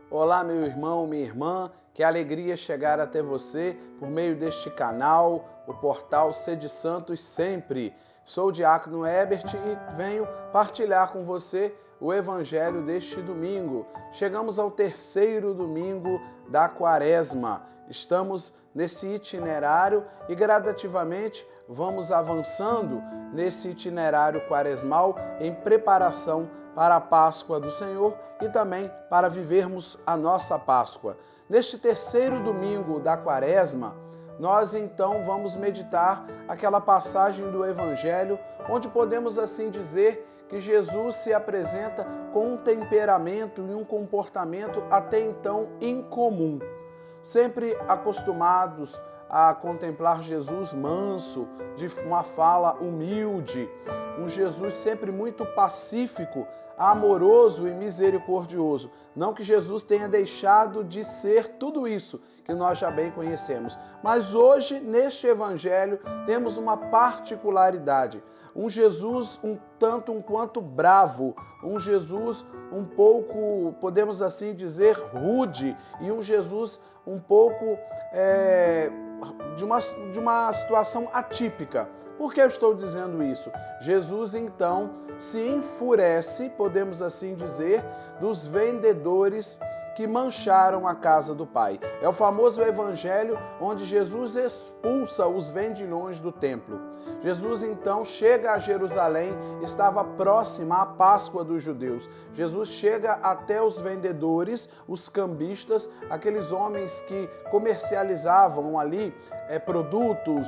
Olá, meu irmão, minha irmã, que alegria chegar até você por meio deste canal, o portal Sede Santos Sempre. Sou o Diácono Herbert e venho partilhar com você o Evangelho deste domingo. Chegamos ao terceiro domingo da Quaresma. Estamos nesse itinerário e gradativamente vamos avançando nesse itinerário quaresmal em preparação para a Páscoa do Senhor e também para vivermos a nossa Páscoa. Neste terceiro domingo da Quaresma, nós então vamos meditar aquela passagem do Evangelho onde podemos assim dizer que Jesus se apresenta com um temperamento e um comportamento até então incomum. Sempre acostumados a contemplar Jesus manso, de uma fala humilde, um Jesus sempre muito pacífico, amoroso e misericordioso. Não que Jesus tenha deixado de ser tudo isso que nós já bem conhecemos, mas hoje, neste Evangelho, temos uma particularidade. Um Jesus um tanto um quanto bravo, um Jesus um pouco, podemos assim dizer, rude, e um Jesus um pouco de uma situação atípica. Por que eu estou dizendo isso? Jesus então se enfurece, podemos assim dizer, dos vendedores que mancharam a casa do Pai. É o famoso evangelho onde Jesus expulsa os vendilhões do templo. Jesus então chega a Jerusalém, estava próxima à Páscoa dos judeus. Jesus chega até os vendedores, os cambistas, aqueles homens que comercializavam ali produtos,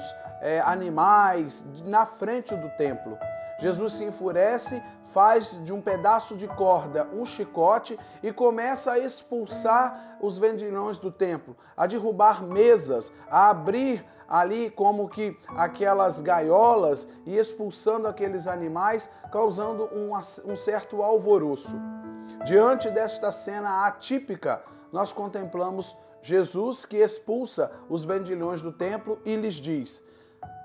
animais, na frente do templo. Jesus se enfurece, faz de um pedaço de corda um chicote e começa a expulsar os vendilhões do templo, a derrubar mesas, a abrir ali como que aquelas gaiolas e expulsando aqueles animais, causando um certo alvoroço. Diante desta cena atípica, nós contemplamos Jesus que expulsa os vendilhões do templo e lhes diz: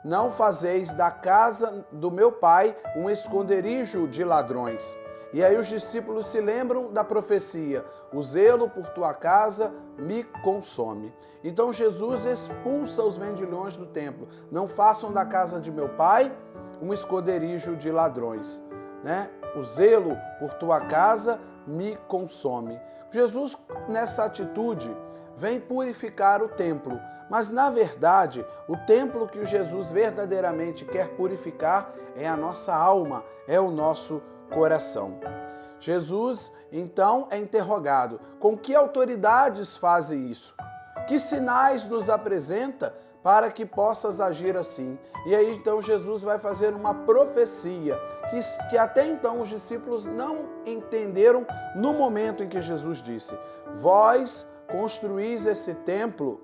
não fazeis da casa do meu pai um esconderijo de ladrões. E aí os discípulos se lembram da profecia: o zelo por tua casa me consome. Então Jesus expulsa os vendilhões do templo. Não façam da casa de meu pai um esconderijo de ladrões, né? O zelo por tua casa me consome. Jesus, nessa atitude, vem purificar o templo. Mas, na verdade, o templo que o Jesus verdadeiramente quer purificar é a nossa alma, é o nosso coração. Jesus, então, é interrogado: com que autoridades fazem isso? Que sinais nos apresenta para que possas agir assim? E aí, então, Jesus vai fazer uma profecia que até então os discípulos não entenderam no momento em que Jesus disse: vós construís esse templo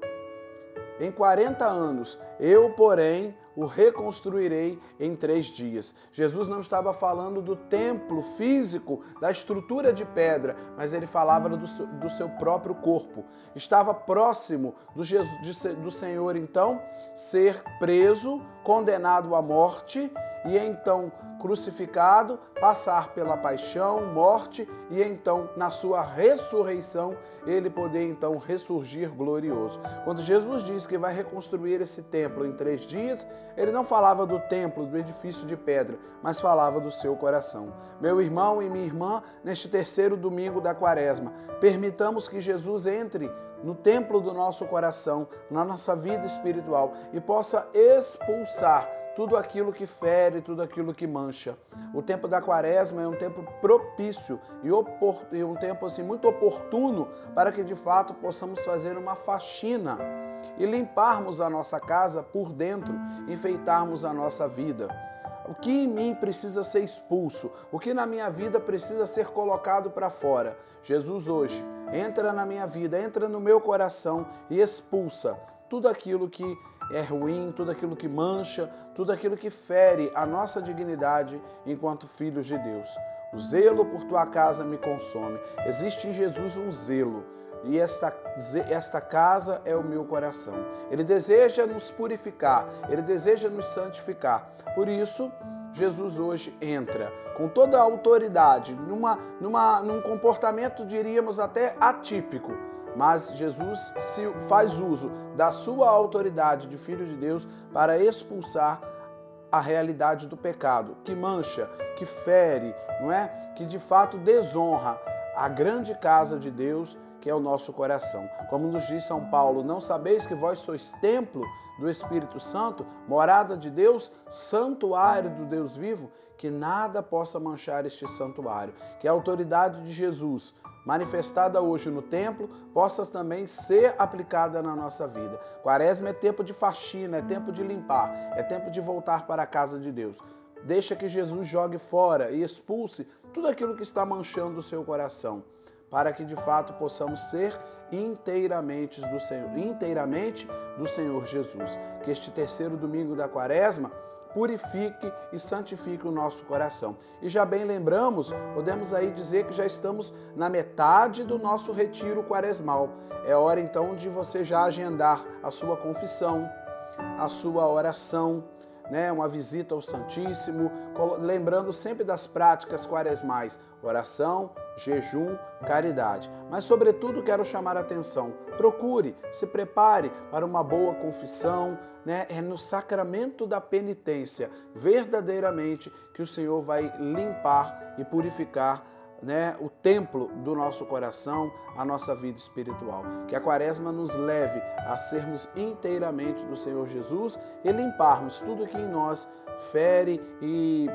em 40 anos, eu, porém, o reconstruirei em 3 dias. Jesus não estava falando do templo físico, da estrutura de pedra, mas ele falava do seu próprio corpo. Estava próximo do Senhor, então, ser preso, condenado à morte e então crucificado, passar pela paixão, morte e então na sua ressurreição ele poder então ressurgir glorioso. Quando Jesus diz que vai reconstruir esse templo em 3 dias, ele não falava do templo, do edifício de pedra, mas falava do seu coração. Meu irmão e minha irmã, neste terceiro domingo da Quaresma, permitamos que Jesus entre no templo do nosso coração, na nossa vida espiritual e possa expulsar tudo aquilo que fere, tudo aquilo que mancha. O tempo da Quaresma é um tempo propício e um tempo assim, muito oportuno para que de fato possamos fazer uma faxina e limparmos a nossa casa por dentro, enfeitarmos a nossa vida. O que em mim precisa ser expulso? O que na minha vida precisa ser colocado para fora? Jesus hoje entra na minha vida, entra no meu coração e expulsa tudo aquilo que é ruim, tudo aquilo que mancha, tudo aquilo que fere a nossa dignidade enquanto filhos de Deus. O zelo por tua casa me consome. Existe em Jesus um zelo. E esta casa é o meu coração. Ele deseja nos purificar, Ele deseja nos santificar. Por isso, Jesus hoje entra com toda a autoridade, num comportamento, diríamos até atípico. Mas Jesus faz uso da sua autoridade de Filho de Deus para expulsar a realidade do pecado, que mancha, que fere, não é? Que de fato desonra a grande casa de Deus, que é o nosso coração. Como nos diz São Paulo, não sabeis que vós sois templo do Espírito Santo, morada de Deus, santuário do Deus vivo, que nada possa manchar este santuário, que a autoridade de Jesus, manifestada hoje no templo, possa também ser aplicada na nossa vida. Quaresma é tempo de faxina, é tempo de limpar, é tempo de voltar para a casa de Deus. Deixa que Jesus jogue fora e expulse tudo aquilo que está manchando o seu coração, para que de fato possamos ser inteiramente do Senhor Jesus. Que este terceiro domingo da Quaresma purifique e santifique o nosso coração. E já bem lembramos, podemos aí dizer que já estamos na metade do nosso retiro quaresmal. É hora então de você já agendar a sua confissão, a sua oração, né? Uma visita ao Santíssimo, lembrando sempre das práticas quaresmais, oração, jejum, caridade. Mas, sobretudo, quero chamar a atenção. Procure, se prepare para uma boa confissão, né? É no sacramento da penitência, verdadeiramente, que o Senhor vai limpar e purificar, né, o templo do nosso coração, a nossa vida espiritual. Que a Quaresma nos leve a sermos inteiramente do Senhor Jesus e limparmos tudo que em nós fere e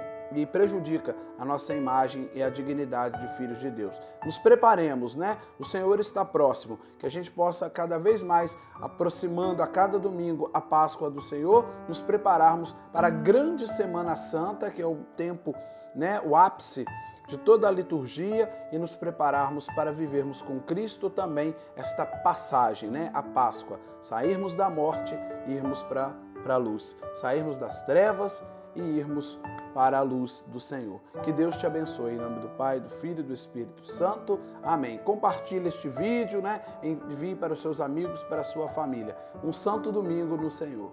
prejudica a nossa imagem e a dignidade de filhos de Deus. Nos preparemos, né? O Senhor está próximo, que a gente possa cada vez mais, aproximando a cada domingo a Páscoa do Senhor, nos prepararmos para a grande Semana Santa, que é o tempo, né, o ápice de toda a liturgia, e nos prepararmos para vivermos com Cristo também esta passagem, né, a Páscoa. Sairmos da morte e irmos para a luz. Sairmos das trevas e irmos para a luz do Senhor. Que Deus te abençoe. Em nome do Pai, do Filho e do Espírito Santo. Amém. Compartilhe este vídeo, né? Envie para os seus amigos, para a sua família. Um santo domingo no Senhor.